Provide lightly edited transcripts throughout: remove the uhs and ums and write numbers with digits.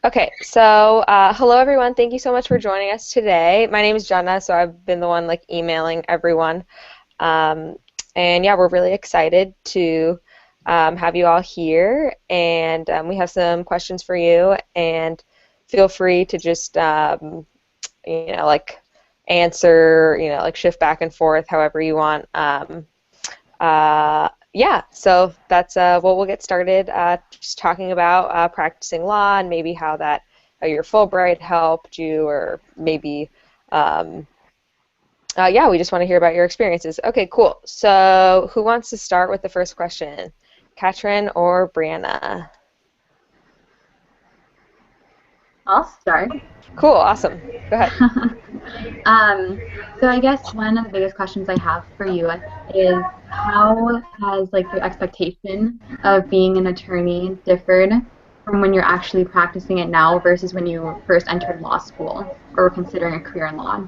Okay, so hello everyone. Thank you so much for joining us today. My name is Jenna, so I've been the one like emailing everyone. Um, and yeah, we're really excited to have you all here, and we have some questions for you. And feel free to just like answer, like shift back and forth however you want. Yeah, so that's what we'll get started just talking about practicing law and maybe how your Fulbright helped you, or maybe, um, yeah, we just want to hear about your experiences. Okay, cool. So who wants to start with the first question? Katrin or Brianna? I'll start. Cool, awesome. Go ahead. um, so I guess one of the biggest questions I have for you is how has like your expectation of being an attorney differed from when you're actually practicing it now versus when you first entered law school or were considering a career in law?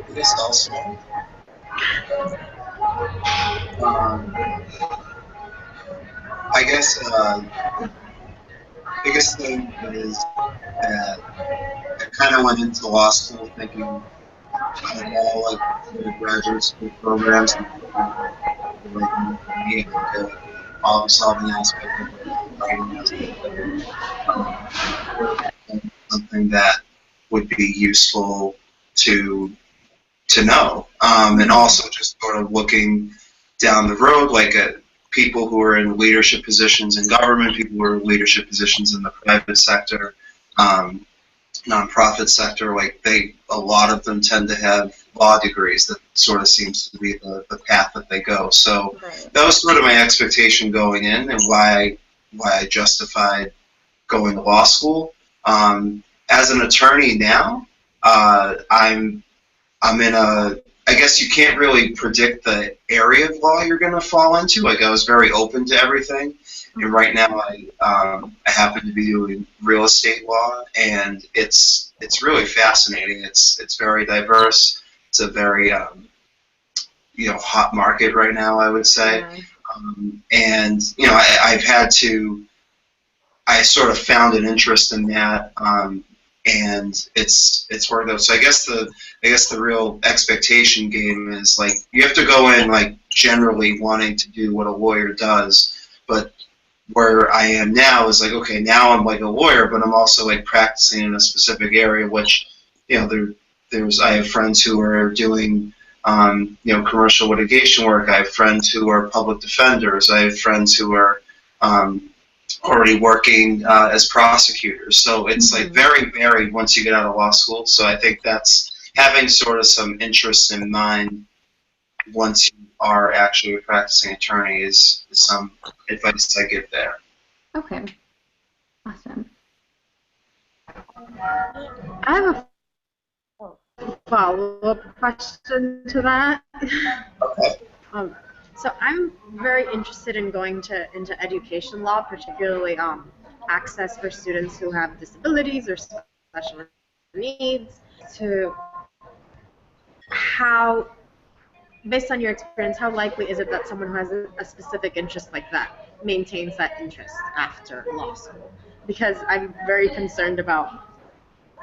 I guess I'll start. Um, I guess biggest thing is that I kind of went into law school thinking of all like the graduate school programs and the right one for me, like the problem solving aspect of it, the writing aspect of it, and something that would be useful to know, and also just sort of looking down the road, like people who are in leadership positions in government, people who are in leadership positions in the private sector, um, nonprofit sector. Like a lot of them tend to have law degrees. That sort of seems to be the path that they go. So Right. that was sort of my expectation going in, and why I justified going to law school. As an attorney now, I'm in a, I guess you can't really predict the area of law you're going to fall into. Like I was very open to everything, and right now I happen to be doing real estate law, and it's really fascinating. It's very diverse. It's a very hot market right now, I would say, Yeah. and I've had to, I sort of found an interest in that, and it's worked out. So I guess the real expectation game is like you have to go in like generally wanting to do what a lawyer does, but where I am now is like, okay, now I'm like a lawyer, but I'm also like practicing in a specific area, which there's I have friends who are doing commercial litigation work. I have friends who are public defenders. I have friends who are um, already working as prosecutors. So it's like Hmm. very varied once you get out of law school. So I think that's having sort of some interests in mind once you are actually a practicing attorney is some advice I give there. Okay. Awesome. I have a follow-up question to that. Okay. Um, so I'm very interested in going into education law, particularly access for students who have disabilities or special needs. To how, based on your experience, how likely is it that someone who has a specific interest like that maintains that interest after law school? Because I'm very concerned about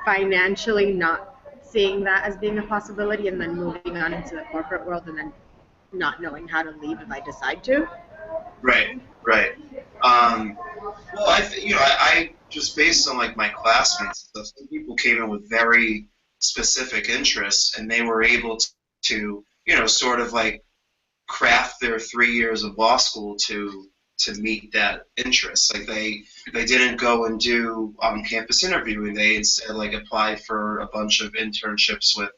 financially not seeing that as being a possibility and then moving on into the corporate world and then not knowing how to leave if I decide to. Right. Right. Um, well, I just based on like my classmates and stuff, some people came in with very specific interests, and they were able to sort of like craft their 3 years of law school to meet that interest. Like they didn't go and do campus interviewing. They instead like applied for a bunch of internships with,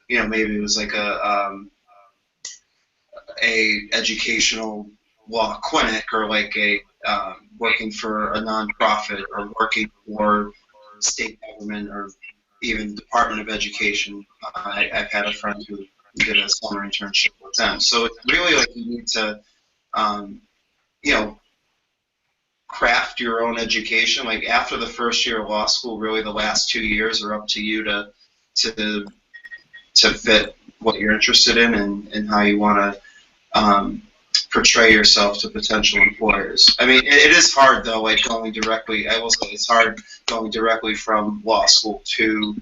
maybe it was like a educational law clinic, or like a working for a nonprofit, or working for state government, or even Department of Education. I've had a friend who did a summer internship with them. So it's really like you need to um, you know, craft your own education. Like after the first year of law school, really the last 2 years are up to you to to fit what you're interested in and how you want to portray yourself to potential employers. I mean, it is hard though, like going directly. I will say it's hard going directly from law school to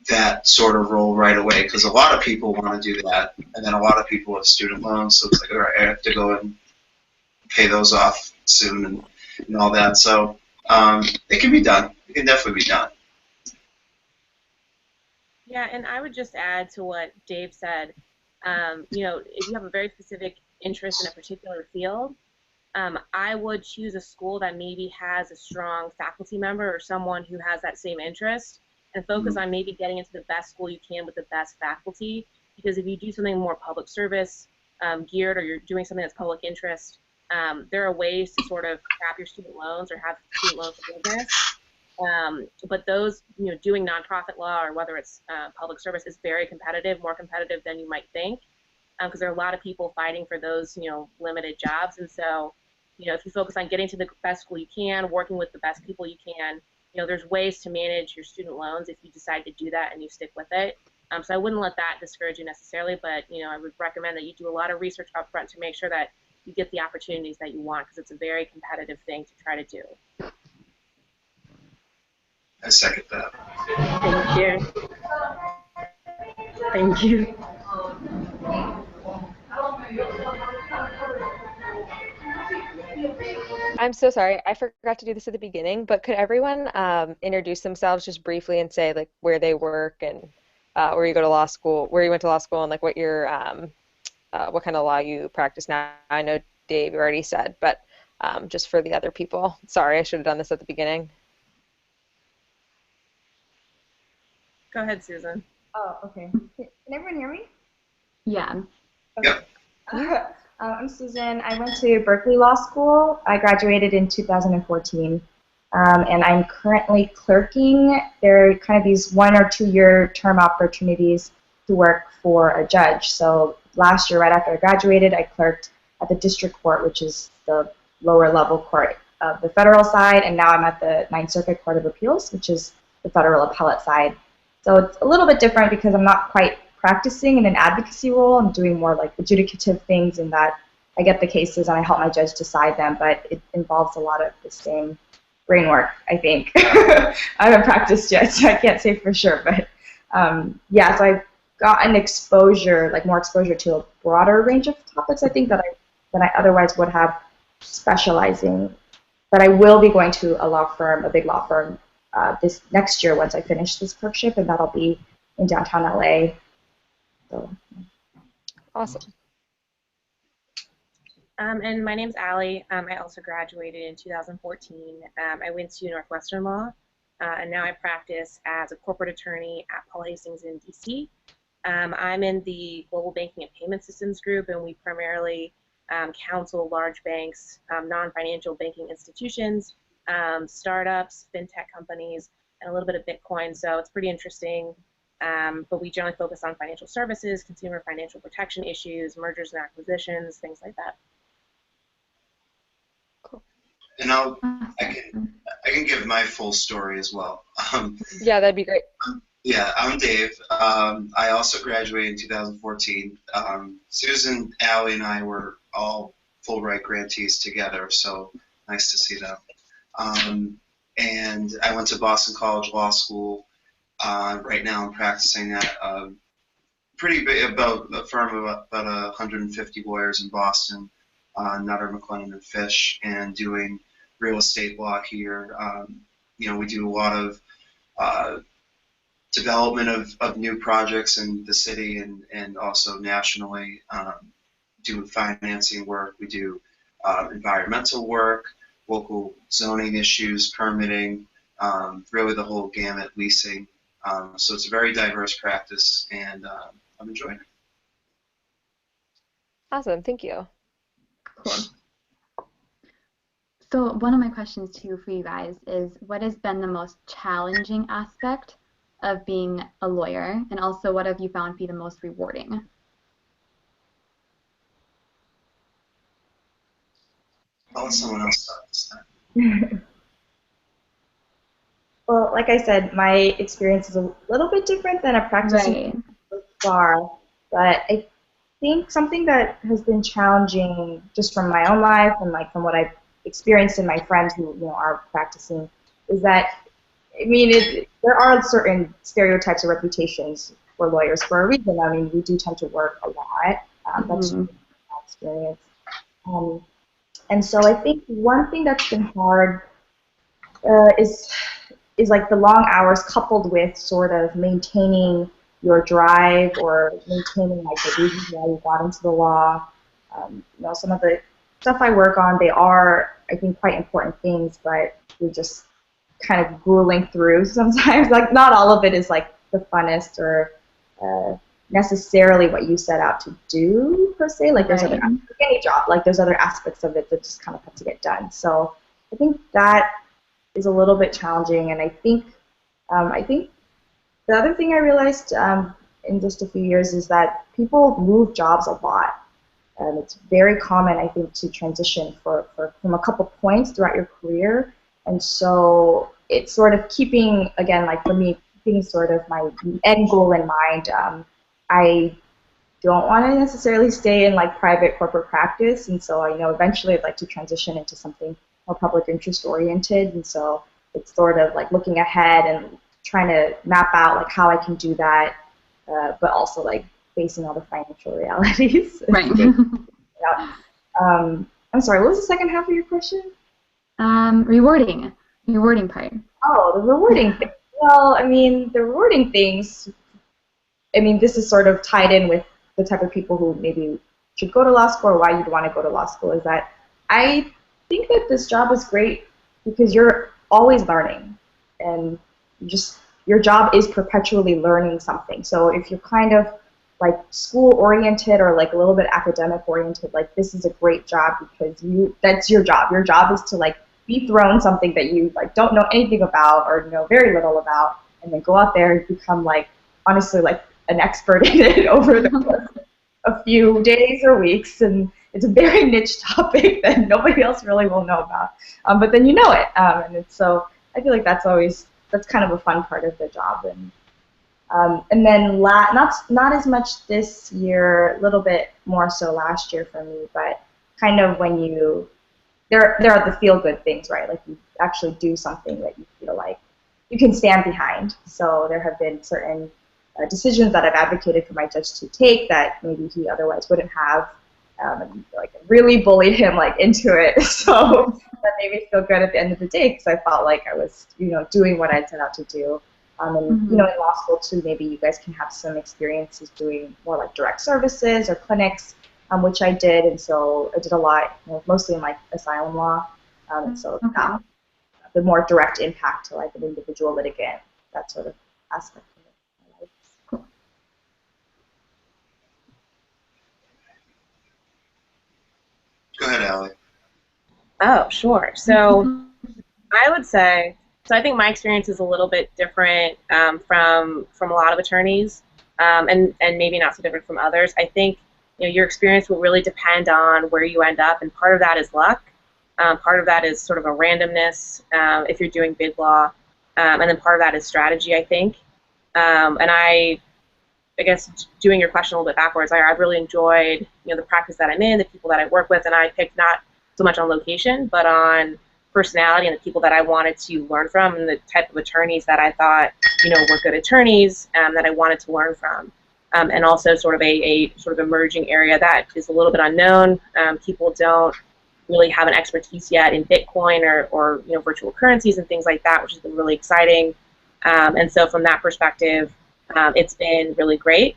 that sort of role right away, because a lot of people want to do that, and then a lot of people have student loans, so it's like, all right, I have to go and pay those off soon and all that. So it can be done. It can definitely be done. Yeah, and I would just add to what Dave said. You know, if you have a very specific interest in a particular field, I would choose a school that maybe has a strong faculty member or someone who has that same interest, and focus on maybe getting into the best school you can with the best faculty. Because if you do something more public service geared, or you're doing something that's public interest, there are ways to sort of cap your student loans or have student loan forgiveness. But those, you know, doing nonprofit law or whether it's public service is very competitive, more competitive than you might think, because there are a lot of people fighting for those, you know, limited jobs. And so, you know, if you focus on getting to the best school you can, working with the best people you can, you know, there's ways to manage your student loans if you decide to do that and you stick with it. So I wouldn't let that discourage you necessarily, but, you know, I would recommend that you do a lot of research up front to make sure that you get the opportunities that you want, because it's a very competitive thing to try to do. I second that. Thank you. Thank you. I'm so sorry. I forgot to do this at the beginning, but could everyone introduce themselves just briefly and say like where they work and where you go to law school, where you went to law school, and like what your what kind of law you practice now? I know Dave already said, but just for the other people. Sorry, I should have done this at the beginning. Go ahead, Susan. Oh, okay. Can everyone hear me? Yeah. Yep. I'm Susan. I went to Berkeley Law School. I graduated in 2014, and I'm currently clerking. There are kind of these 1 or 2 year term opportunities to work for a judge. So last year, right after I graduated, I clerked at the district court, which is the lower level court of the federal side, and now I'm at the Ninth Circuit Court of Appeals, which is the federal appellate side. So it's a little bit different because I'm not quite practicing in an advocacy role. I'm doing more like adjudicative things in that I get the cases and I help my judge decide them, but it involves a lot of the same brain work, I think. I haven't practiced yet, so I can't say for sure, but yeah, so I've gotten exposure, like more exposure to a broader range of topics, I think, than I otherwise would have specializing. But I will be going to a law firm, a big law firm, this next year once I finish this clerkship, and that'll be in downtown LA. So. Awesome. And my name's Allie. I also graduated in 2014. I went to Northwestern Law, and now I practice as a corporate attorney at Paul Hastings in DC. I'm in the Global Banking and Payment Systems group, and we primarily counsel large banks, non-financial banking institutions, startups, fintech companies, and a little bit of Bitcoin. So it's pretty interesting. But we generally focus on financial services, consumer financial protection issues, mergers and acquisitions, things like that. Cool. And I can give my full story as well. Yeah, that'd be great. Yeah, I'm Dave. I also graduated in 2014. Susan, Allie, and I were all Fulbright grantees together, so nice to see them. And I went to Boston College Law School. Right now I'm practicing at pretty big, about a firm of about 150 lawyers in Boston, Nutter, McClennen, and Fish, and doing real estate law here. You know, we do a lot of development of new projects in the city and also nationally. Do financing work. We do environmental work, local zoning issues, permitting, really the whole gamut, leasing. So it's a very diverse practice, and I'm enjoying it. Awesome. Thank you. Cool. So one of my questions too for you guys is, what has been the most challenging aspect of being a lawyer, and also what have you found to be the most rewarding? I'll let someone else start this time. Well, like I said, my experience is a little bit different than a practicing. Right. far. But I think something that has been challenging just from my own life and like from what I've experienced in my friends who are practicing is that I mean there are certain stereotypes or reputations for lawyers for a reason. I mean we do tend to work a lot. That's just my experience. Um, and so I think one thing that's been hard is like the long hours coupled with sort of maintaining your drive or maintaining like the reasons why you got into the law. Some of the stuff I work on, they are, I think, quite important things, but you're just kind of grueling through sometimes. Like not all of it is like the funnest or necessarily what you set out to do per se. Like there's other any job, like there's other aspects of it that just kind of have to get done. So I think that is a little bit challenging, and I think the other thing I realized in just a few years is that people move jobs a lot. It's very common, I think, to transition from a couple points throughout your career, and so it's sort of keeping, again, like for me, keeping sort of my end goal in mind. I don't want to necessarily stay in like private corporate practice, and so I know eventually I'd like to transition into something more public interest oriented, and so it's sort of like looking ahead and trying to map out like how I can do that, but also like facing all the financial realities. Right. I'm sorry, what was the second half of your question? Rewarding part. Oh, the rewarding thing. Well, I mean, the rewarding things, I mean, this is sort of tied in with the type of people who maybe should go to law school or why you'd want to go to law school, is that I think that this job is great because you're always learning, and your job is perpetually learning something. So if you're kind of like school oriented or like a little bit academic oriented, like this is a great job because that's your job. Your job is to like be thrown something that you like don't know anything about or know very little about, and then go out there and become like honestly like an expert in it over the course of a few days or weeks. And it's a very niche topic that nobody else really will know about, but then you know it, and so I feel like that's kind of a fun part of the job. And then not as much this year, a little bit more so last year for me, but kind of when there are the feel-good things, right? Like you actually do something that you feel like you can stand behind. So there have been certain decisions that I've advocated for my judge to take that maybe he otherwise wouldn't have, and like really bullied him like into it. So that made me feel good at the end of the day because I felt like I was doing what I set out to do. And in law school too, maybe you guys can have some experiences doing more like direct services or clinics, which I did, and so I did a lot, mostly in like asylum law, and so that, the more direct impact to like an individual litigant, that sort of aspect of it. Cool. Go ahead, Allie. Oh, sure. So I would say, so I think my experience is a little bit different from a lot of attorneys, and maybe not so different from others. I think your experience will really depend on where you end up, and part of that is luck. Part of that is sort of a randomness if you're doing big law, and then part of that is strategy, I think. And I guess doing your question a little bit backwards, I've really enjoyed the practice that I'm in, the people that I work with, and I picked not so much on location, but on personality and the people that I wanted to learn from, and the type of attorneys that I thought were good attorneys that I wanted to learn from, and also sort of a sort of emerging area that is a little bit unknown. People don't really have an expertise yet in Bitcoin or virtual currencies and things like that, which has been really exciting. And so from that perspective, it's been really great.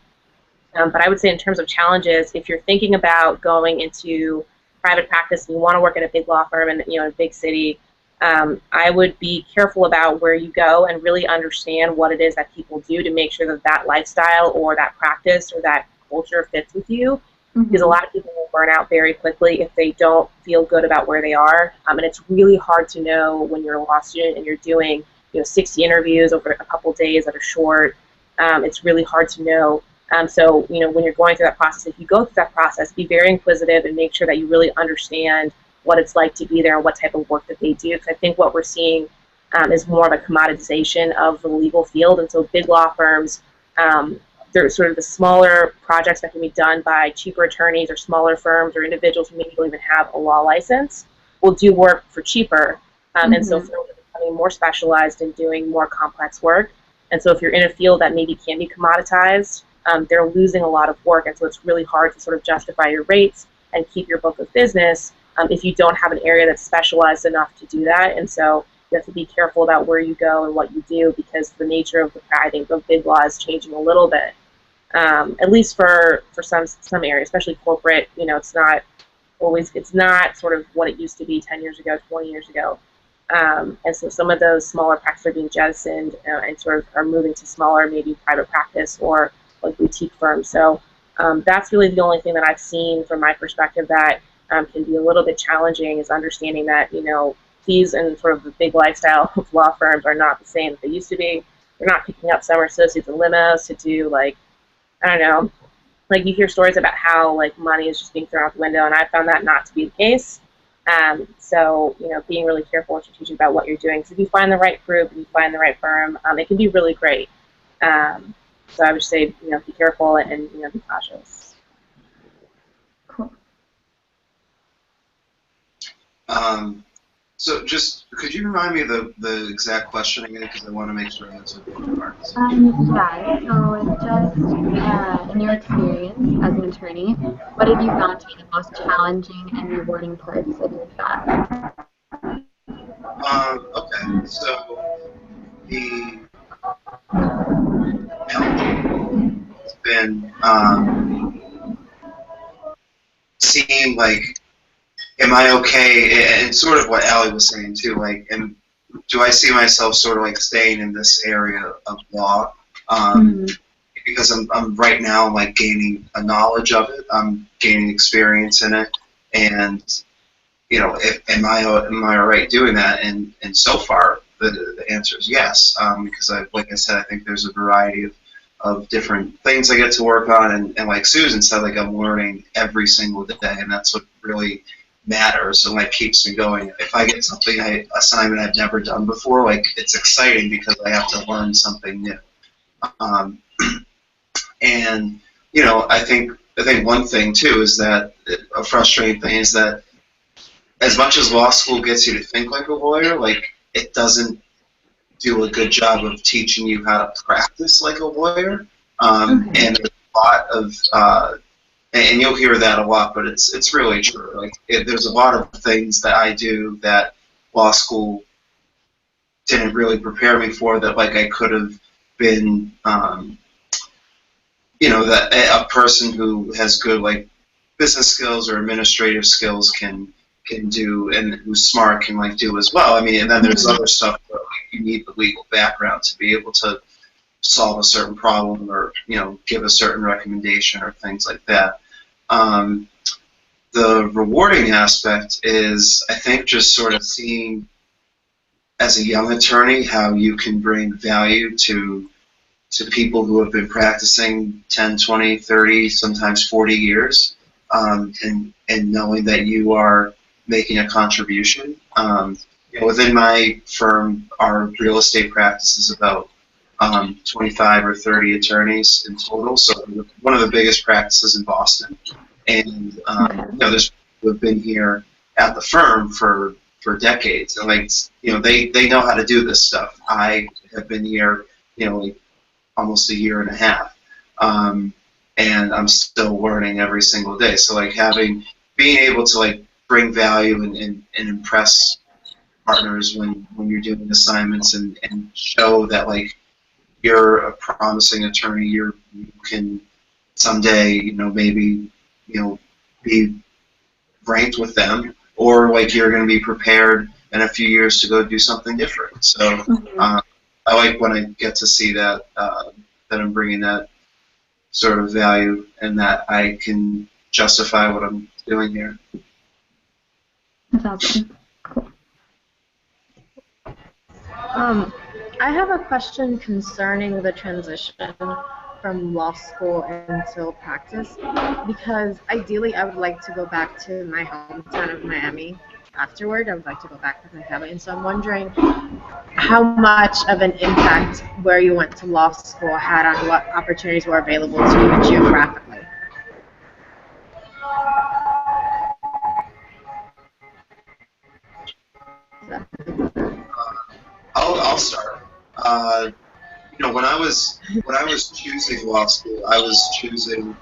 But I would say in terms of challenges, if you're thinking about going into private practice and you want to work at a big law firm in a big city, I would be careful about where you go and really understand what it is that people do to make sure that that lifestyle or that practice or that culture fits with you. Because a lot of people will burn out very quickly if they don't feel good about where they are. And it's really hard to know when you're a law student and you're doing 60 interviews over a couple days that are short. It's really hard to know. So when you're going through that process, if you go through that process, be very inquisitive and make sure that you really understand what it's like to be there and what type of work that they do. Because I think what we're seeing is more of a commoditization of the legal field. And so big law firms, there's sort of the smaller projects that can be done by cheaper attorneys or smaller firms or individuals who maybe don't even have a law license will do work for cheaper. And so firms are becoming more specialized in doing more complex work. And so if you're in a field that maybe can be commoditized, they're losing a lot of work. And so it's really hard to sort of justify your rates and keep your book of business if you don't have an area that's specialized enough to do that. And so you have to be careful about where you go and what you do, because the nature of the, I think, of big law is changing a little bit. At least for some areas, especially corporate, you know, it's not sort of what it used to be 10 years ago, 20 years ago. And so some of those smaller practices are being jettisoned and sort of are moving to smaller, maybe private practice or like boutique firms. So that's really the only thing that I've seen from my perspective that can be a little bit challenging, is understanding that, you know, fees and sort of the big lifestyle of law firms are not the same that they used to be. They're not picking up summer associates and limos to do, like, I don't know, like you hear stories about how like money is just being thrown out the window, and I found that not to be the case. So, you know, being really careful and strategic about what you're doing. So if you find the right group and you find the right firm, it can be really great. So I would say, you know, be careful and you know, be cautious. Cool. So just, could you remind me the exact question again, because I want to make sure I answer the parts. Yeah, so just in your experience as an attorney, what have you found to be the most challenging and rewarding parts of your job? Okay, so the challenge has been seeing, like, am I okay, and sort of what Allie was saying too, like, and do I see myself sort of like staying in this area of law? Because I'm right now like gaining a knowledge of it, I'm gaining experience in it, and you know, am I all right doing that? And so far the answer is yes, because like I said, I think there's a variety of different things I get to work on, and like Susan said, like I'm learning every single day, and that's what really matters and like keeps me going. If I get something assignment I've never done before, like it's exciting because I have to learn something new. And you know, I think one thing too is that a frustrating thing is that as much as law school gets you to think like a lawyer, like it doesn't do a good job of teaching you how to practice like a lawyer. And there's a lot of and you'll hear that a lot, but it's really true. Like there's a lot of things that I do that law school didn't really prepare me for, that like I could have been, you know, that a person who has good like business skills or administrative skills can do, and who's smart can like do as well. I mean, and then there's other stuff where like, you need the legal background to be able to solve a certain problem, or you know, give a certain recommendation or things like that. The rewarding aspect is, I think, just sort of seeing as a young attorney how you can bring value to people who have been practicing 10, 20, 30, sometimes 40 years, and knowing that you are making a contribution. You know, within my firm, our real estate practice is about 25 or 30 attorneys in total, so one of the biggest practices in Boston. And you know, there's people who have been here at the firm for decades, and like, you know, they know how to do this stuff. I have been here, you know, like almost a year and a half, and I'm still learning every single day. So like being able to like bring value and impress partners when you're doing assignments, and show that like you're a promising attorney, you can someday, you know, maybe, you know, be ranked with them, or like you're going to be prepared in a few years to go do something different. So I like when I get to see that that I'm bringing that sort of value, and that I can justify what I'm doing here. That's awesome. Cool. I have a question concerning the transition from law school until practice, because ideally I would like to go back to my hometown of Miami afterward. I would like to go back with my family, and so I'm wondering how much of an impact where you went to law school had on what opportunities were available to you geographically. I'll start. When I was choosing law school, I was choosing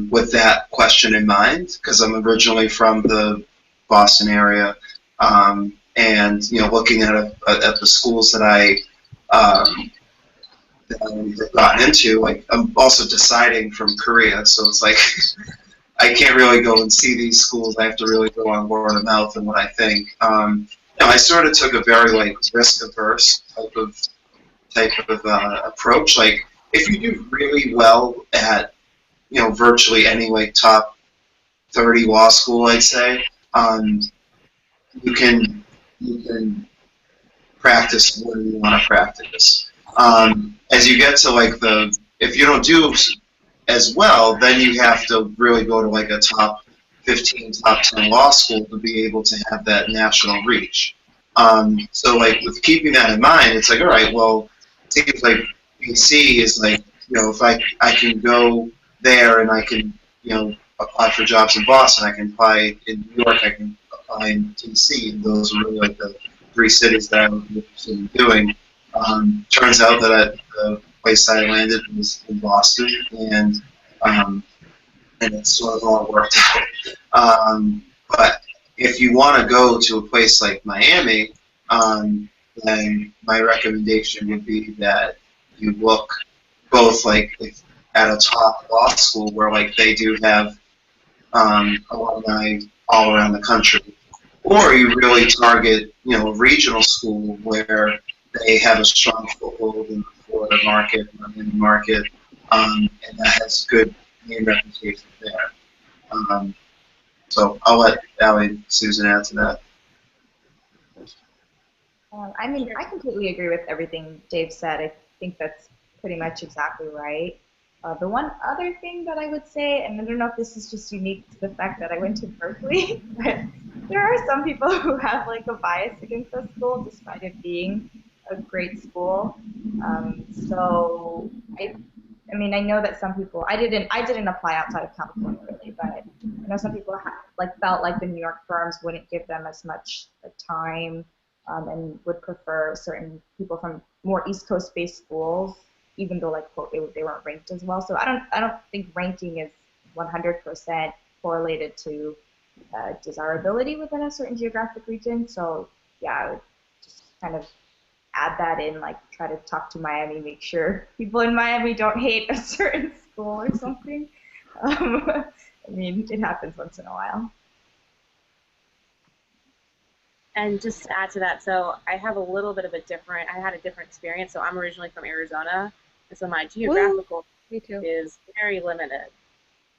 with that question in mind because I'm originally from the Boston area, and looking at the schools that I have gotten into, like I'm also deciding from Korea, so it's like I can't really go and see these schools. I have to really go on word of mouth and what I think. I sort of took a very like risk averse type of approach. Like if you do really well at virtually any like top 30 law school, I'd say, you can practice where you want to practice. As you get to like if you don't do as well, then you have to really go to like a top 15, top 10 law school to be able to have that national reach. So like with keeping that in mind, it's like, all right, well, it seems like BC is like, if I can go there and I can, apply for jobs in Boston, I can apply in New York, I can apply in DC, and those are really like the three cities that I was interested in doing. Turns out that the place I landed was in Boston, um, and it sort of all worked out. But if you want to go to a place like Miami, then my recommendation would be that you look both like at a top law school where like they do have alumni all around the country, or you really target a regional school where they have a strong foothold in the Florida market, Miami market, and that has good name reputation there. So I'll let Allie and Susan add to that. I mean, I completely agree with everything Dave said. I think that's pretty much exactly right. The one other thing that I would say, and I don't know if this is just unique to the fact that I went to Berkeley, but there are some people who have like a bias against the school despite it being a great school. So I mean, I know that some people, I didn't apply outside of California really, but I know some people felt like the New York firms wouldn't give them as much time, and would prefer certain people from more East Coast based schools, even though like quote they weren't ranked as well. So I don't think ranking is 100% correlated to desirability within a certain geographic region. So yeah, I would just kind of add that in, like try to talk to Miami, make sure people in Miami don't hate a certain school or something. I mean, it happens once in a while. And just to add to that, so I have a little bit of I had a different experience. So I'm originally from Arizona, and so my geographical is very limited.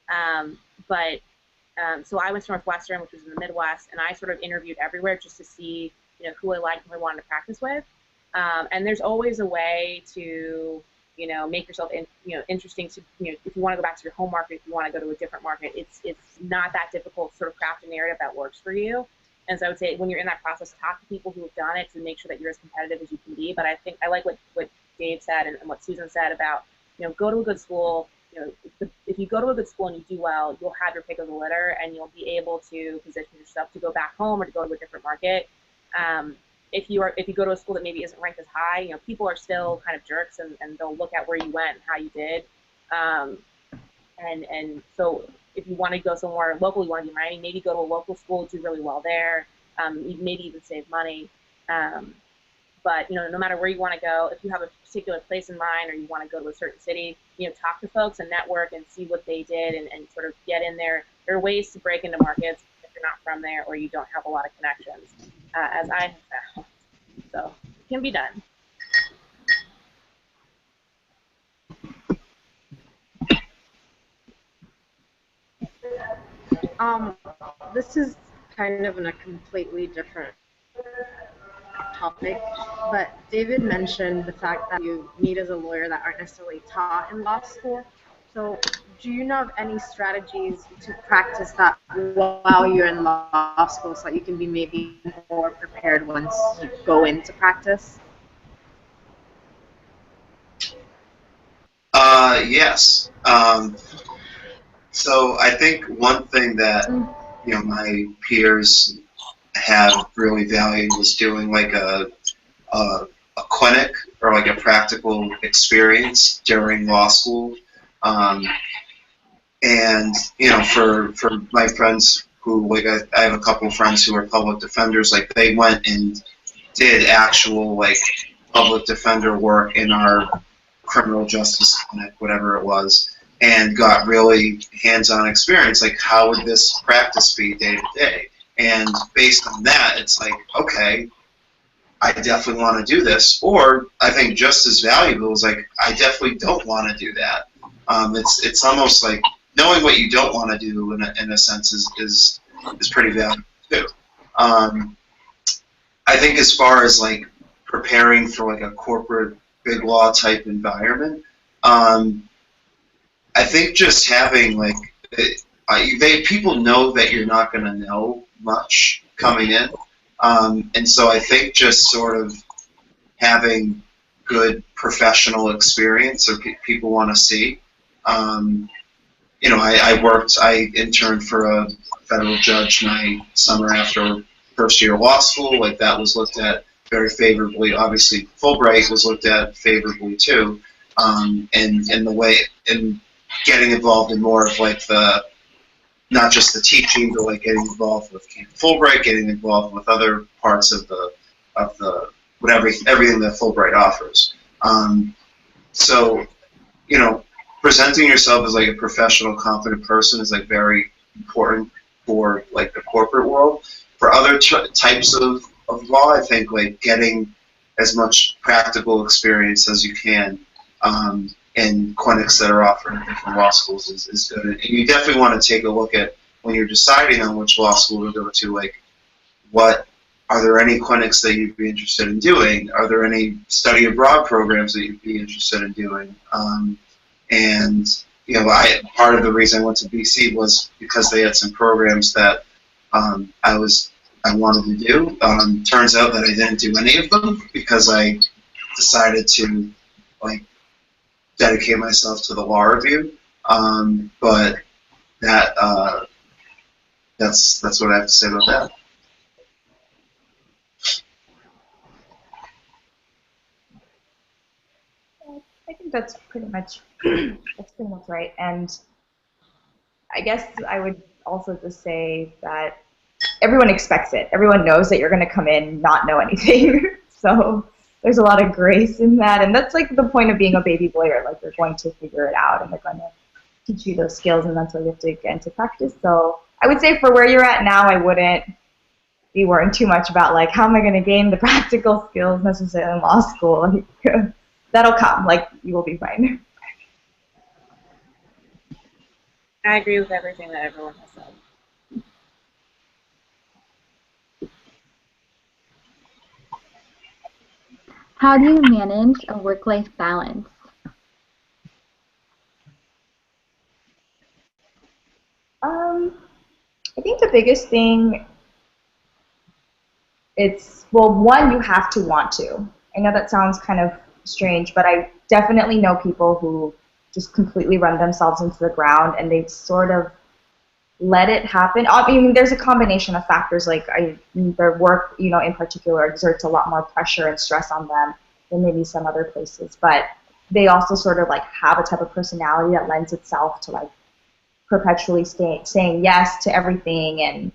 So I went to Northwestern, which was in the Midwest, and I sort of interviewed everywhere just to see, who I liked and who I wanted to practice with. And there's always a way to, make yourself, interesting to, if you want to go back to your home market, if you want to go to a different market, it's not that difficult to sort of craft a narrative that works for you. And so I would say when you're in that process, talk to people who have done it to make sure that you're as competitive as you can be. But I think I like what Dave said and what Susan said about, go to a good school. If you go to a good school and you do well, you'll have your pick of the litter and you'll be able to position yourself to go back home or to go to a different market. If you go to a school that maybe isn't ranked as high, people are still kind of jerks and they'll look at where you went and how you did. And so if you want to go somewhere local, you want to be Miami, maybe go to a local school, do really well there, maybe even save money. But no matter where you want to go, if you have a particular place in mind or you want to go to a certain city, talk to folks and network and see what they did and sort of get in there. There are ways to break into markets if you're not from there or you don't have a lot of connections, as I have found. So it can be done. This is kind of in a completely different topic, but David mentioned the fact that you meet as a lawyer that aren't necessarily taught in law school. So do you know of any strategies to practice that while you're in law school so that you can be maybe more prepared once you go into practice? Yes. So I think one thing that my peers have really valued was doing like a clinic or like a practical experience during law school. Um, and for my friends who like I have a couple of friends who are public defenders, like they went and did actual like public defender work in our criminal justice clinic, whatever it was, and got really hands-on experience. Like, how would this practice be day to day? And based on that, it's like, okay, I definitely want to do this. Or I think just as valuable is like, I definitely don't want to do that. It's almost like knowing what you don't want to do in a sense is pretty valuable too. I think as far as like preparing for like a corporate big law type environment, I think just having like people know that you're not going to know much coming in, and so I think just sort of having good professional experience or people want to see. I interned for a federal judge my summer after first year of law school. Like that was looked at very favorably. Obviously, Fulbright was looked at favorably too, and the way in getting involved in more of like the not just the teaching, but like getting involved with Camp Fulbright, getting involved with other parts of the everything that Fulbright offers. So presenting yourself as like a professional, competent person is like very important for like the corporate world. For other types of law, I think like getting as much practical experience as you can in clinics that are offered in different law schools is good. And you definitely want to take a look at when you're deciding on which law school to go to, like are there any clinics that you'd be interested in doing? Are there any study abroad programs that you'd be interested in doing? And part of the reason I went to BC was because they had some programs that I wanted to do. Turns out that I didn't do any of them because I decided to like dedicate myself to the law review. But that's what I have to say about that. I think that's pretty much right. And I guess I would also just say that everyone expects it. Everyone knows that you're going to come in not know anything. So there's a lot of grace in that, and that's like the point of being a baby lawyer. Like you're going to figure it out, and they're going to teach you those skills, and that's what you have to get into practice. So I would say for where you're at now, I wouldn't be worrying too much about like how am I going to gain the practical skills necessarily in law school. That'll come. Like you will be fine. I agree with everything that everyone has said. How do you manage a work-life balance? I think the biggest thing, one, you have to want to. I know that sounds kind of strange, but I definitely know people who just completely run themselves into the ground and they sort of let it happen. I mean, there's a combination of factors, like their work, in particular exerts a lot more pressure and stress on them than maybe some other places, but they also sort of like have a type of personality that lends itself to like perpetually saying yes to everything and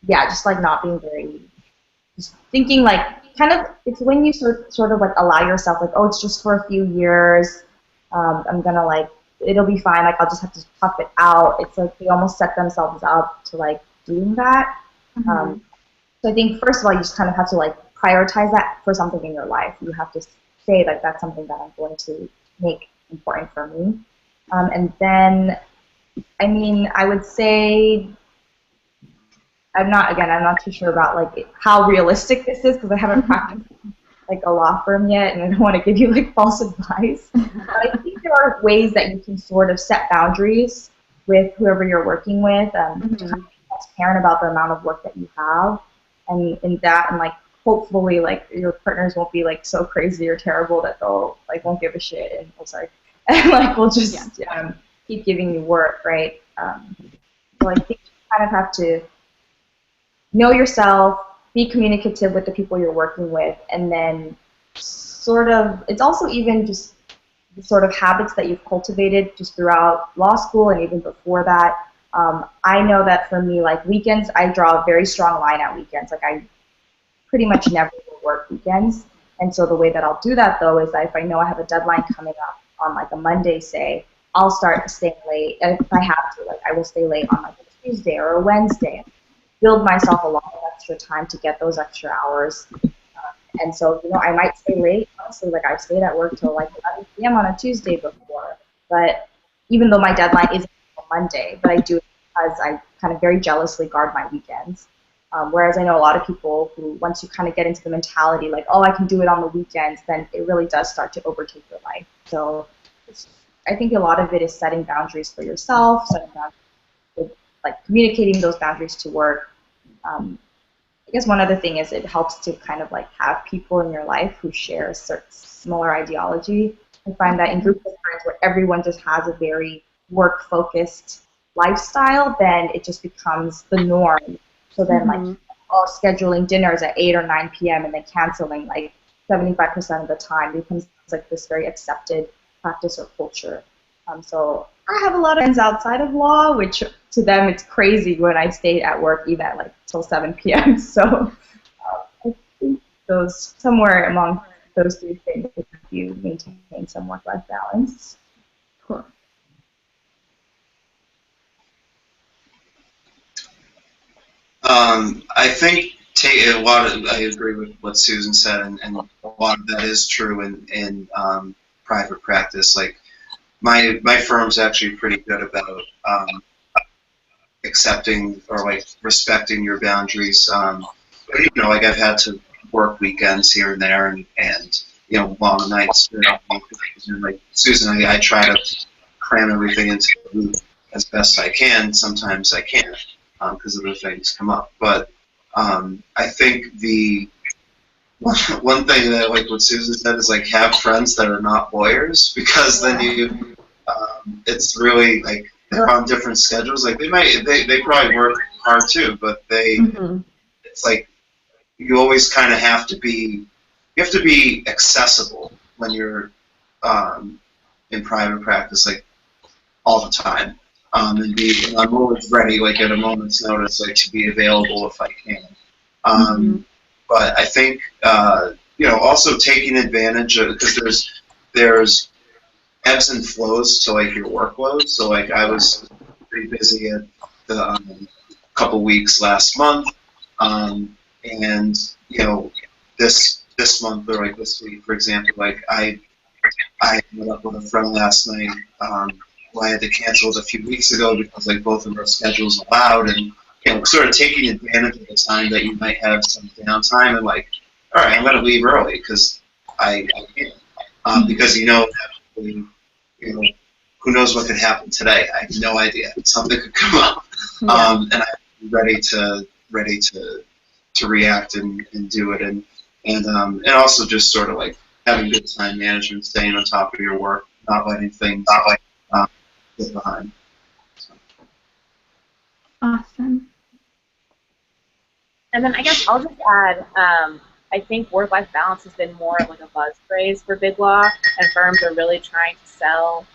just like not being just thinking like it's when you sort of like allow yourself like, oh, it's just for a few years, I'm gonna like, it'll be fine, like I'll just have to tough it out. It's like they almost set themselves up to like doing that. So I think first of all you just kind of have to like prioritize that for something in your life. You have to say like that's something that I'm going to make important for me. And then, I mean, I would say I'm not too sure about like how realistic this is because I haven't practiced like a law firm yet, and I don't want to give you like false advice. But I think there are ways that you can sort of set boundaries with whoever you're working with, Mm-hmm. be transparent about the amount of work that you have, and in that, and like hopefully like your partners won't be like so crazy or terrible that they'll like won't give a shit and and like we'll just keep giving you work, right? So I think you kind of have to know yourself, be communicative with the people you're working with, and then sort of, it's also even just the sort of habits that you've cultivated just throughout law school and even before that. I know that for me, like weekends, I draw a very strong line at weekends. Like I pretty much never work weekends. And so the way that I'll do that though is that if I know I have a deadline coming up on like a Monday, say, I'll start staying late. And if I have to, like I will stay late on like a Tuesday or a Wednesday. Build myself a lot of extra time to get those extra hours. And so, you know, I might stay late. Honestly, like I've stayed at work till like 11 p.m. on a Tuesday before. But even though my deadline isn't until Monday, but I do it because I kind of very jealously guard my weekends. Whereas I know a lot of people who, once you kind of get into the mentality like, oh, I can do it on the weekends, then it really does start to overtake your life. So I think a lot of it is setting boundaries for yourself, setting boundaries, like communicating those boundaries to work. I guess one other thing is it helps to kind of like have people in your life who share a certain similar ideology. I find that in groups of friends where everyone just has a very work-focused lifestyle, then it just becomes the norm. So then like all scheduling dinners at 8 or 9 p.m. and then canceling like 75% of the time becomes like this very accepted practice or culture. So I have a lot of friends outside of law, which to them it's crazy when I stay at work even at like till 7 p.m. So I think those somewhere among those three things can help you maintain some work-life balance. Cool. I think a lot of, I agree with what Susan said, and a lot of that is true in private practice. Like my firm's actually pretty good about accepting or like respecting your boundaries. You know, like I've had to work weekends here and there, and you know, long nights. And like Susan, I try to cram everything into the week as best I can. Sometimes I can't because other things come up. But I think the one thing that, like what Susan said, is like have friends that are not lawyers, because then you, it's really like they're on different schedules. Like they probably work hard too, but it's like you always kind of have to be accessible when you're in private practice, like all the time. And I'm always ready, like at a moment's notice, like to be available if I can. But I think you know, also taking advantage of, because there's ebbs and flows to like your workload. So like I was pretty busy at the couple weeks last month, and you know, this month or like this week, for example, like I met up with a friend last night. Who I had to cancel it a few weeks ago because like both of our schedules allowed, and you know, sort of taking advantage of the time that you might have some downtime, and like, all right, I'm going to leave early because I can, because you know, you know, who knows what could happen today? I have no idea. Something could come up, and I'm ready to react and do it, and also just sort of like having good time management, staying on top of your work, not letting things get behind. So. Awesome. And then I guess I'll just add, I think work-life balance has been more of like a buzz phrase for big law, and firms are really trying to sell,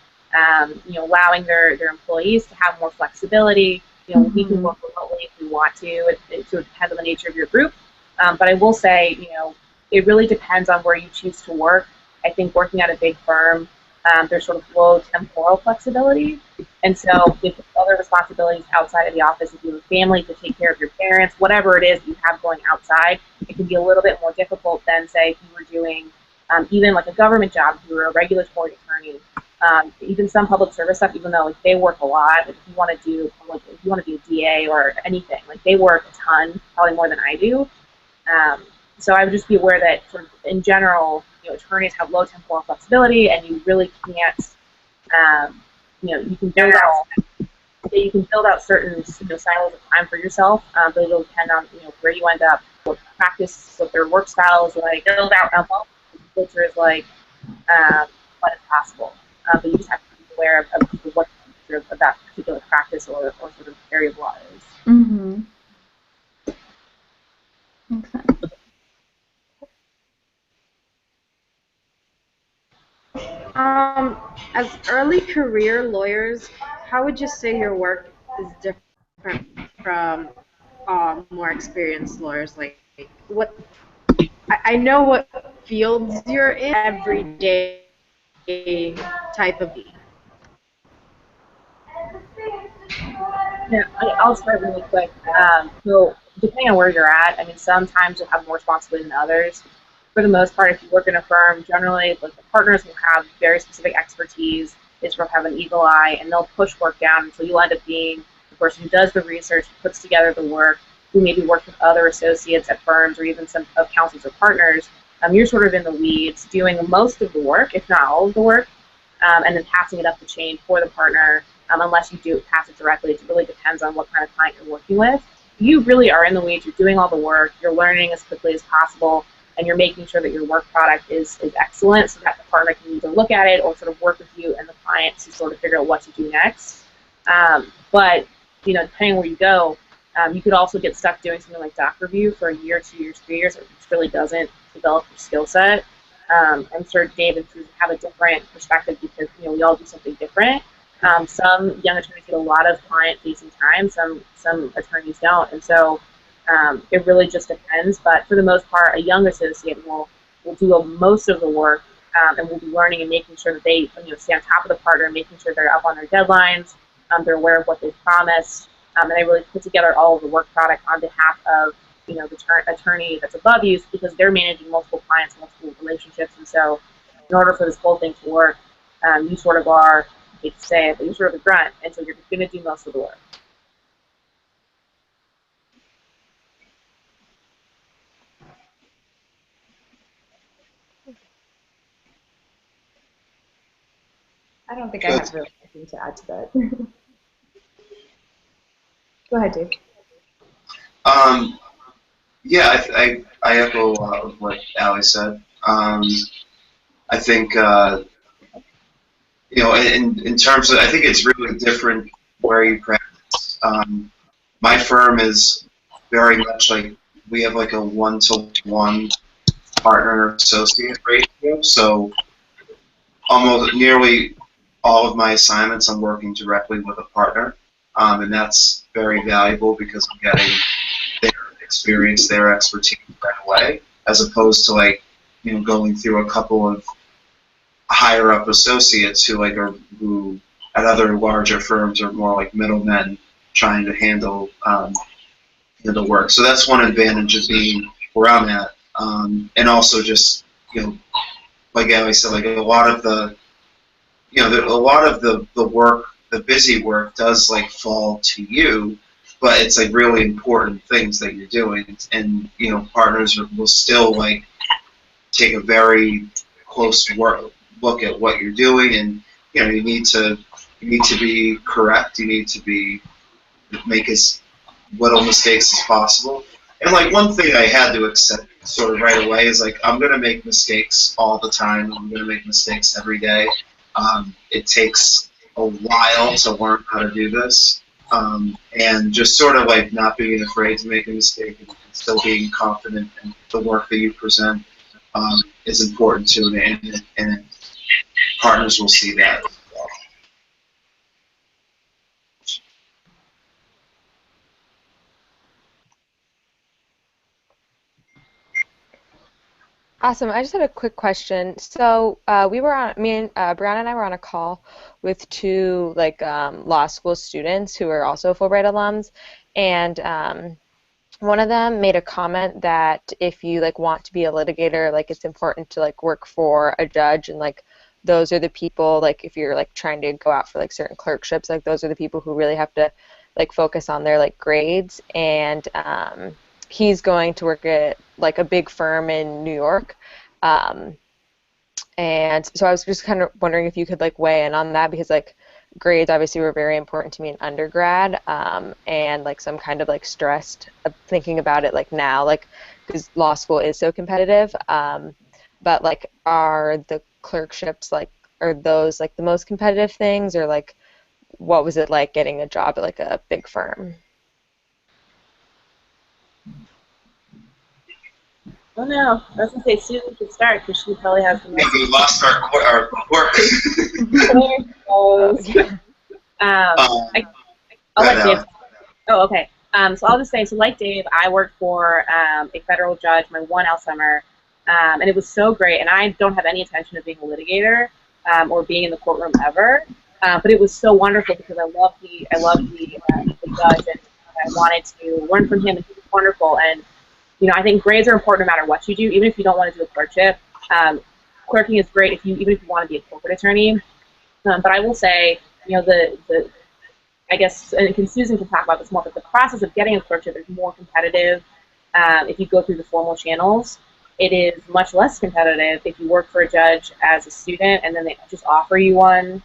you know, allowing their employees to have more flexibility. You know, we can work remotely if we want to. It depends on the nature of your group. But I will say, you know, it really depends on where you choose to work. I think working at a big firm, there's sort of low temporal flexibility. And so with other responsibilities outside of the office, if you have a family to take care of your parents, whatever it is that you have going outside, it can be a little bit more difficult than, say, if you were doing even like a government job, if you were a regulatory attorney, even some public service stuff, even though like they work a lot. Like, if you want to do like, if you want to be a DA or anything, like they work a ton, probably more than I do. So I would just be aware that sort of in general, you know, attorneys have low temporal flexibility, and you really can't You can build out certain silos of time for yourself, but it'll depend on where you end up, what practice, what their work style is like. Build out what the culture is like, what is possible. But you just have to be aware of what the nature of that particular practice or sort of area of law is. Mm-hmm. Makes sense. As early career lawyers, how would you say your work is different from more experienced lawyers? Like, what I know what fields you're in, everyday type of. Yeah, I'll start really quick. So depending on where you're at, I mean, sometimes you'll have more responsibility than others. For the most part, if you work in a firm, generally, like the partners will have very specific expertise. They sort of have an eagle eye, and they'll push work down until you'll end up being the person who does the research, puts together the work, who maybe works with other associates at firms or even some of counsels or partners. You're sort of in the weeds, doing most of the work, if not all of the work, and then passing it up the chain for the partner. Unless you do pass it directly, it really depends on what kind of client you're working with. You really are in the weeds. You're doing all the work. You're learning as quickly as possible, and you're making sure that your work product is excellent, so that the partner can either look at it or sort of work with you and the client to sort of figure out what to do next. But depending on where you go, you could also get stuck doing something like doc review for a year, 2 years, 3 years, which really doesn't develop your skill set. I'm sure Dave and Susan have a different perspective because we all do something different. Some young attorneys get a lot of client-facing time. Some attorneys don't, and so it really just depends. But for the most part, a young associate will do most of the work, and will be learning and making sure that they stay on top of the partner, making sure they're up on their deadlines, they're aware of what they've promised, and they really put together all of the work product on behalf of the attorney that's above you, because they're managing multiple clients, multiple relationships, and so in order for this whole thing to work, you sort of are, I hate to say it, but you're sort of the grunt, and so you're going to do most of the work. I don't think I have really anything to add to that. Go ahead, Dave. Yeah, I echo a lot of what Allie said. I think in terms of, I think it's really different where you practice. My firm is very much like, we have like a 1-to-1 partner associate ratio, so almost nearly all of my assignments I'm working directly with a partner, and that's very valuable because I'm getting their experience, their expertise right away, as opposed to going through a couple of higher up associates who at other larger firms are more like middlemen trying to handle the work. So that's one advantage of being where I'm at, and also just like Allie said, like a lot of the work, the busy work does fall to you, but it's really important things that you're doing, and partners will still take a very close look at what you're doing, and you need to be correct. You need to make as little mistakes as possible. And one thing I had to accept sort of right away is I'm gonna make mistakes all the time. I'm gonna make mistakes every day. It takes a while to learn how to do this, and just sort of not being afraid to make a mistake and still being confident in the work that you present is important too, and partners will see that as well. Awesome. I just had a quick question. So Brianna and I were on a call with two law school students who are also Fulbright alums, and one of them made a comment that if you want to be a litigator, it's important to work for a judge, and those are the people, if you're trying to go out for certain clerkships, those are the people who really have to focus on their grades, and he's going to work at a big firm in New York, And so I was just kind of wondering if you could like weigh in on that, because like grades obviously were very important to me in undergrad, and like some kind of like stressed thinking about it like now, like because law school is so competitive. But like, are the clerkships like, are those like the most competitive things, or like what was it like getting a job at like a big firm? Oh no, I was gonna say Susan could start because she probably has the Yeah, most. we lost our court. Oh, yeah. I, I'll Right let Dave. out. Oh, okay. So I'll just say, so like Dave, I worked for a federal judge my 1L summer, and it was so great. And I don't have any intention of being a litigator or being in the courtroom ever, but it was so wonderful because I loved the judge, and I wanted to learn from him, and he was wonderful. And I think grades are important no matter what you do, even if you don't want to do a clerkship. Clerking is great even if you want to be a corporate attorney. But I will say, the I guess, and Susan can talk about this more, but the process of getting a clerkship is more competitive if you go through the formal channels. It is much less competitive if you work for a judge as a student and then they just offer you one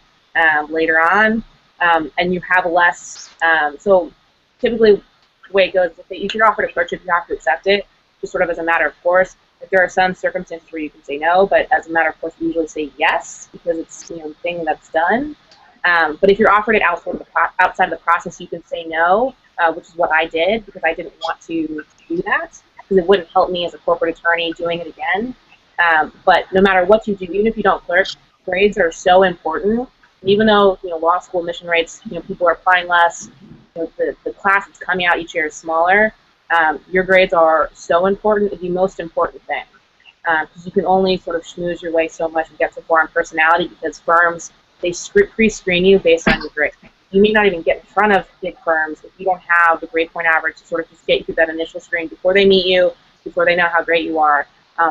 later on, and you have less. So typically, the way it goes is if you're offered a clerkship, you have to accept it, just sort of as a matter of course. If there are some circumstances where you can say no, but as a matter of course, we usually say yes because it's the thing that's done. But if you're offered it outside of the process, you can say no, which is what I did because I didn't want to do that because it wouldn't help me as a corporate attorney doing it again. But no matter what you do, even if you don't clerk, grades are so important. Even though law school admission rates, people are applying less, the class that's coming out each year is smaller. Your grades are so important. It's the most important thing because you can only sort of schmooze your way so much and get so far on personality because firms, they pre-screen you based on your grade. You may not even get in front of big firms if you don't have the grade point average to sort of just get you through that initial screen before they meet you, before they know how great you are.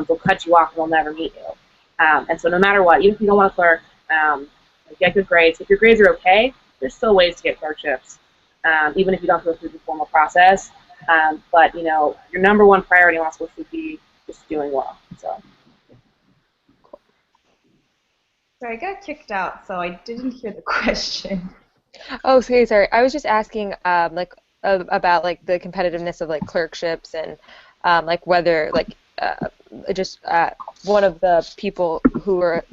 They'll cut you off and they'll never meet you. And so no matter what, even if you don't want to clerk, get good grades. If your grades are okay, there's still ways to get clerkships, even if you don't go through the formal process. But your number one priority in law school should be just doing well. So. So I got kicked out, so I didn't hear the question. Oh, sorry. I was just asking, like, about like the competitiveness of like clerkships, and like whether like just one of the people who were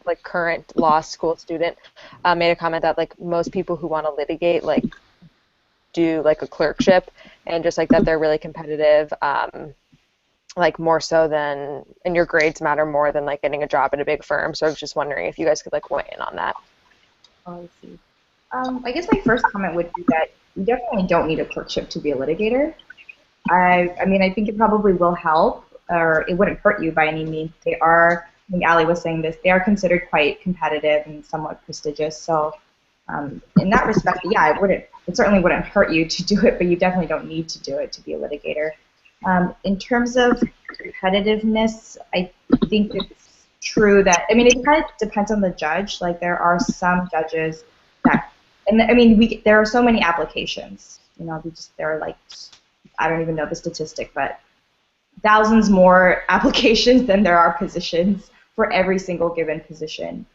like current law school student made a comment that like most people who want to litigate like do like a clerkship, and just like that they're really competitive, like more so than, and your grades matter more than like getting a job at a big firm. So I was just wondering if you guys could like weigh in on that. Oh, I see. I guess my first comment would be that you definitely don't need a clerkship to be a litigator. I mean, I think it probably will help, or it wouldn't hurt you by any means. They are, I think Ali was saying this, they are considered quite competitive and somewhat prestigious. So in that respect, yeah, it certainly wouldn't hurt you to do it, but you definitely don't need to do it to be a litigator. In terms of competitiveness, I think it's true that, I mean, it kind of depends on the judge. Like, there are some judges that, and I mean, there are so many applications. There are like, I don't even know the statistic, but thousands more applications than there are positions for every single given position.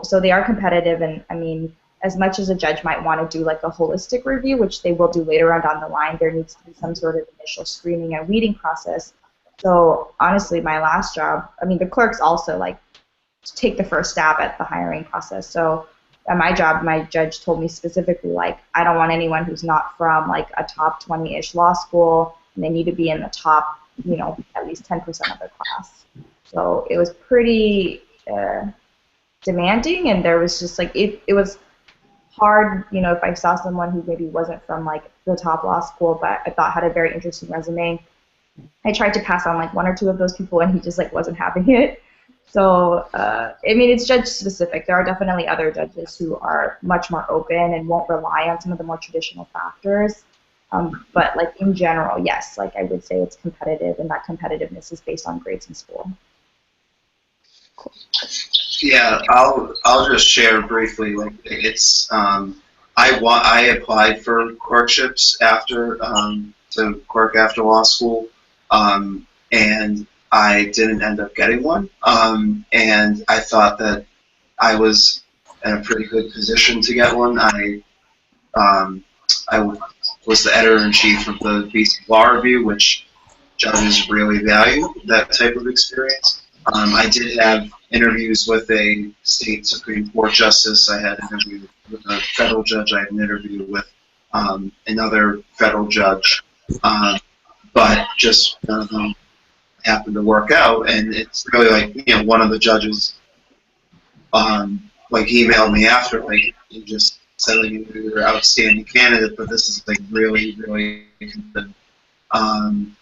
So they are competitive, and I mean, as much as a judge might want to do like a holistic review, which they will do later on down the line, there needs to be some sort of initial screening and weeding process. So honestly, my last job, I mean, the clerks also like take the first stab at the hiring process. So at my job, my judge told me specifically, like, I don't want anyone who's not from like a top 20-ish law school, and they need to be in the top, at least 10% of their class. So it was pretty demanding, and there was just like, it was hard, if I saw someone who maybe wasn't from like the top law school, but I thought had a very interesting resume. I tried to pass on like one or two of those people, and he just like wasn't having it. So I mean, it's judge specific. There are definitely other judges who are much more open and won't rely on some of the more traditional factors. But like in general, yes, like I would say it's competitive, and that competitiveness is based on grades in school. Cool. Yeah, I'll just share briefly. Like it's I applied for clerkships after to clerk after law school, and I didn't end up getting one, and I thought that I was in a pretty good position to get one. Um, I was the editor-in-chief of the BC Law Review, which judges really value that type of experience. I did have interviews with a state Supreme Court justice. I had an interview with a federal judge. I had an interview with another federal judge, but just none of them happened to work out. And it's really like, one of the judges like emailed me after, like, he just said, like, you're an outstanding candidate, but this is like really, really good. And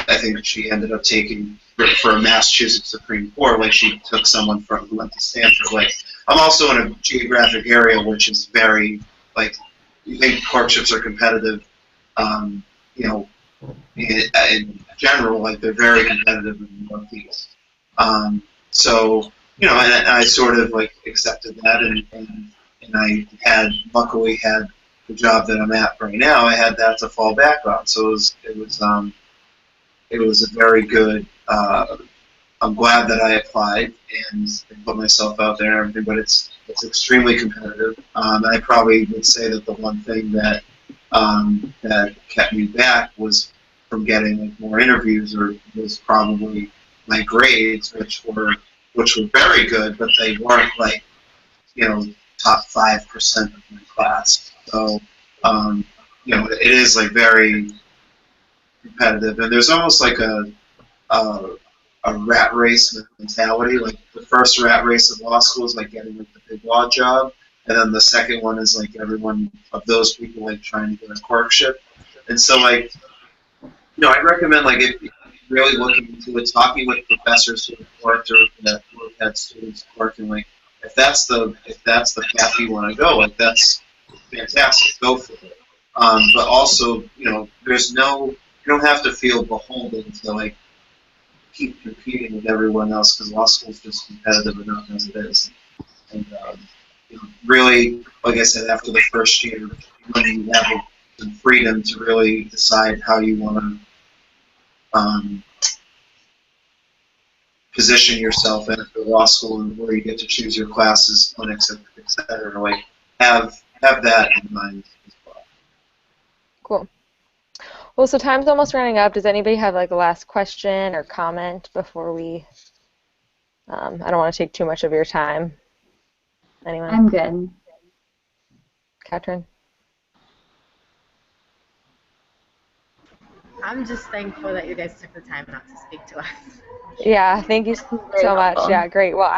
I think she ended up taking for a Massachusetts Supreme Court, like she took someone from who went to Stanford. Like, I'm also in a geographic area which is very, like, you think courtships are competitive, you know, in general, like they're very competitive in the Northeast. So, and I sort of like accepted that, and I luckily had the job that I'm at right now. I had that to fall back on, so it was a very good. I'm glad that I applied and put myself out there and everything, but it's extremely competitive. I probably would say that the one thing that that kept me back was from getting like more interviews, or was probably my grades, which were very good, but they weren't like top 5% of my class. So it is like very competitive, and there's almost like a rat race mentality. Like the first rat race of law school is like getting like the big law job, and then the second one is like everyone of those people like trying to get a clerkship. And so like I recommend, like, if you're really looking into it, talking with professors who have worked or that who have had students working, like if that's the path you want to go, like that's fantastic, go for it. But also, you don't have to feel beholden to like keep competing with everyone else, because law school is just competitive enough as it is. And really, like I said, after the first year, when you have some freedom to really decide how you want to position yourself after law school, and where you get to choose your classes, clinics, etc. Like have that in mind as well. Cool. Well, so time's almost running up. Does anybody have like a last question or comment before we? I don't want to take too much of your time. Anyone? I'm good. Katrin? I'm just thankful that you guys took the time out to speak to us. Yeah, thank you Very so much. helpful. Yeah, great. Well,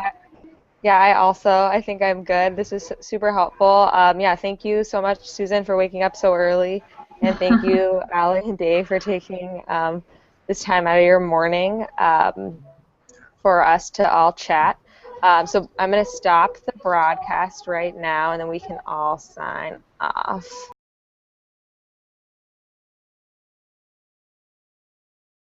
I think I'm good. This is super helpful. Yeah, thank you so much, Susan, for waking up so early, and thank you, Allie and Dave, for taking this time out of your morning for us to all chat. So I'm going to stop the broadcast right now, and then we can all sign off.